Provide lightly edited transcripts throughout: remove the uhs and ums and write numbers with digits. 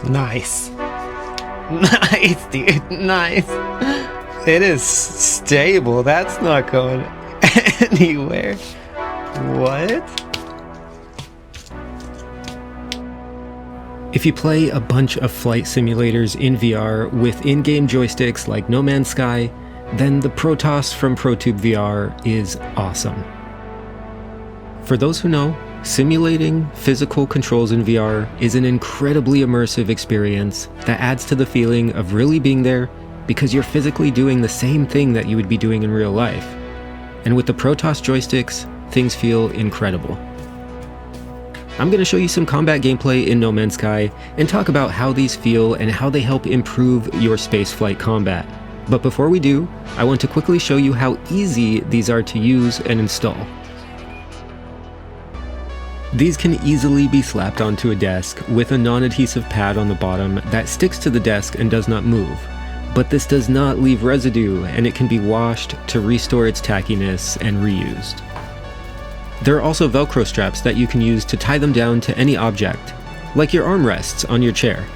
Nice. Nice, dude. Nice. It is stable. That's not going anywhere. What? If you play a bunch of flight simulators in VR with in-game joysticks like No Man's Sky, then the ProTas from ProTubeVR is awesome. For those who know, simulating physical controls in VR is an incredibly immersive experience that adds to the feeling of really being there because you're physically doing the same thing that you would be doing in real life. And with the ProTas joysticks, things feel incredible. I'm going to show you some combat gameplay in No Man's Sky and talk about how these feel and how they help improve your spaceflight combat. But before we do, I want to quickly show you how easy these are to use and install. These can easily be slapped onto a desk with a non-adhesive pad on the bottom that sticks to the desk and does not move. But this does not leave residue, and it can be washed to restore its tackiness and reused. There are also Velcro straps that you can use to tie them down to any object, like your armrests on your chair.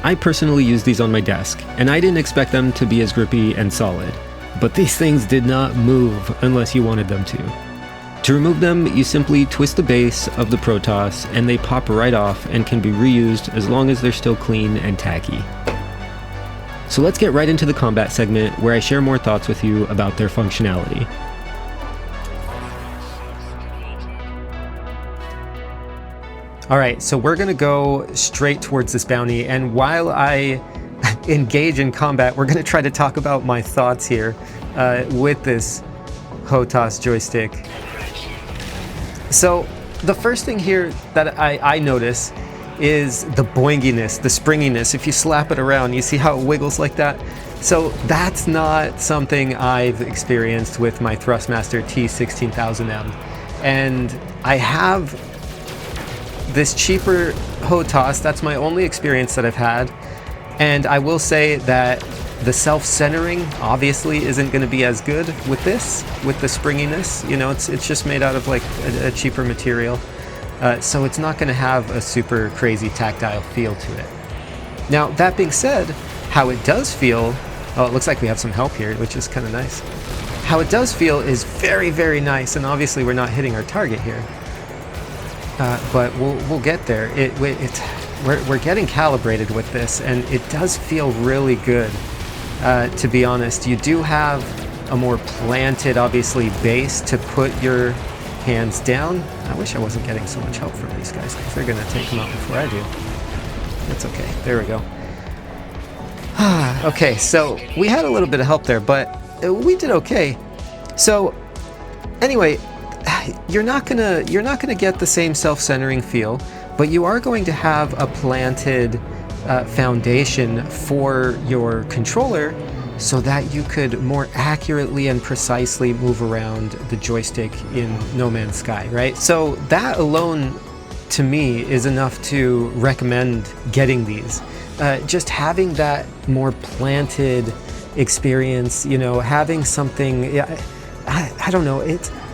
I personally use these on my desk, and I didn't expect them to be as grippy and solid, but these things did not move unless you wanted them to. To remove them, you simply twist the base of the ProTas and they pop right off and can be reused as long as they're still clean and tacky. So let's get right into the combat segment where I share more thoughts with you about their functionality. Alright, so we're gonna go straight towards this bounty, and while I engage in combat, we're gonna try to talk about my thoughts here with this ProTas joystick. So the first thing here that I notice is the boinginess, the springiness. If you slap it around, you see how it wiggles like that? So that's not something I've experienced with my Thrustmaster T16000M. And I have this cheaper ProTas, that's my only experience that I've had. And I will say that the self-centering obviously isn't going to be as good with this, with the springiness. You know, it's just made out of like a cheaper material. So it's not going to have a super crazy tactile feel to it. Now, that being said, how it does feel, oh, it looks like we have some help here, which is kind of nice. How it does feel is very, very nice, and obviously we're not hitting our target here. But we'll get there. We're getting calibrated with this, and it does feel really good. To be honest, you do have a more planted, obviously, base to put your hands down. I wish I wasn't getting so much help from these guys, because they're going to take them out before I do. That's okay. There we go. Okay, so we had a little bit of help there, but we did okay. So anyway, you're not gonna get the same self-centering feel, but you are going to have a planted foundation for your controller so that you could more accurately and precisely move around the joystick in No Man's Sky, right? So that alone, to me, is enough to recommend getting these. Just having that more planted experience, you know, having something, I don't know,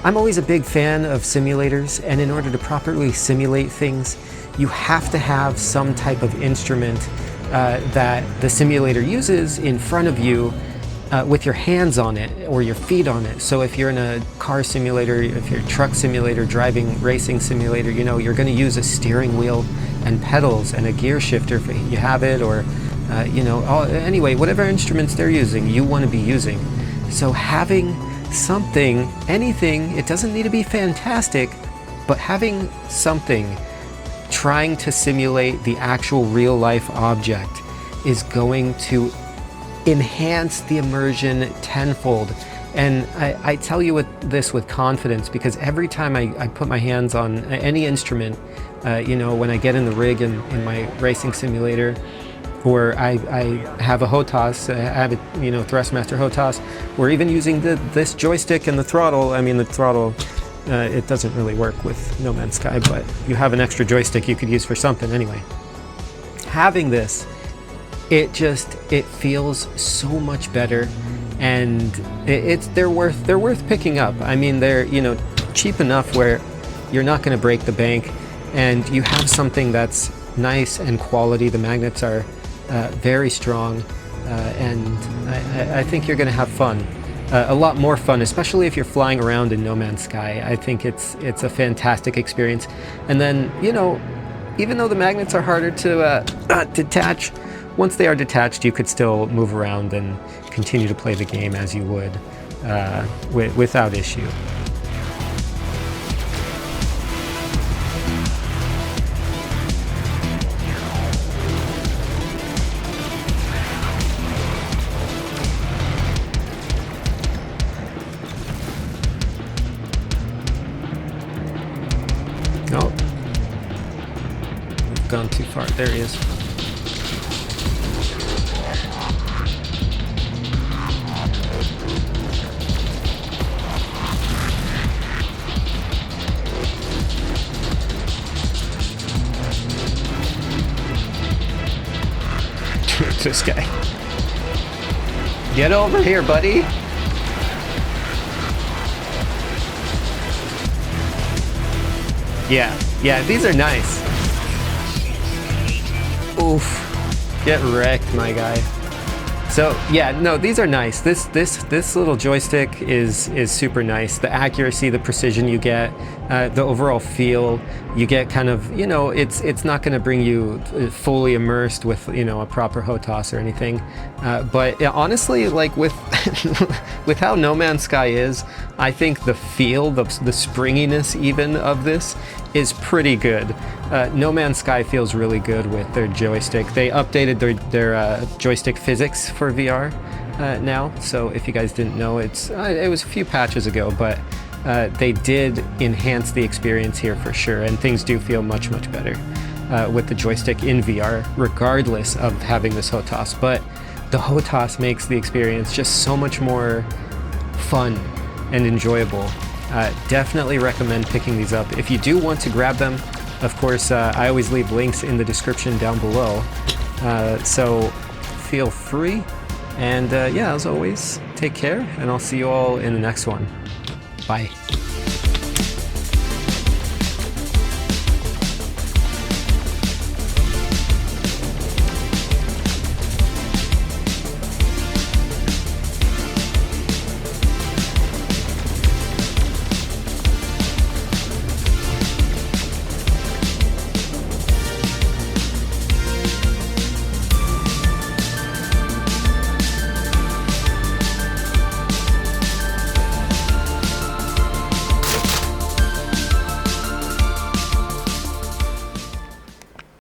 I'm always a big fan of simulators, and in order to properly simulate things, you have to have some type of instrument that the simulator uses in front of you with your hands on it or your feet on it. So if you're in a car simulator, if you're a truck simulator, driving, racing simulator, you know, you're going to use a steering wheel and pedals and a gear shifter if you have it, or you know, anyway, whatever instruments they're using, you want to be using. So having something, anything, it doesn't need to be fantastic, but having something trying to simulate the actual real-life object is going to enhance the immersion tenfold. And I tell you this with confidence, because every time I put my hands on any instrument, you know, when I get in the rig in my racing simulator, or I have a ProTas, I have a, you know, Thrustmaster ProTas, or even using this joystick and the throttle. I mean, the throttle, it doesn't really work with No Man's Sky, but you have an extra joystick you could use for something anyway. Having this, it feels so much better, and they're worth picking up. I mean, they're, you know, cheap enough where you're not going to break the bank, and you have something that's nice and quality. The magnets are very strong, and I think you're going to have fun. A lot more fun, especially if you're flying around in No Man's Sky. I think it's a fantastic experience. And then, you know, even though the magnets are harder to detach, once they are detached, you could still move around and continue to play the game as you would without issue. Oh, we've gone too far. There he is. This guy. Get over here, buddy. Yeah, these are nice. Oof. Get wrecked, my guy. So yeah, no, these are nice. This little joystick is super nice. The accuracy, the precision you get, the overall feel, you get kind of, you know, it's not going to bring you fully immersed with, you know, a proper HOTAS or anything. But yeah, honestly, like with with how No Man's Sky is, I think the feel, the springiness even of this is pretty good. No Man's Sky feels really good with their joystick. They updated their joystick physics for VR now. So if you guys didn't know, it was a few patches ago, but they did enhance the experience here for sure, and things do feel much better with the joystick in VR, regardless of having this HOTAS. But the HOTAS makes the experience just so much more fun and enjoyable. Definitely recommend picking these up. If you do want to grab them, of course, I always leave links in the description down below. So feel free. And yeah, as always, take care, and I'll see you all in the next one. Bye.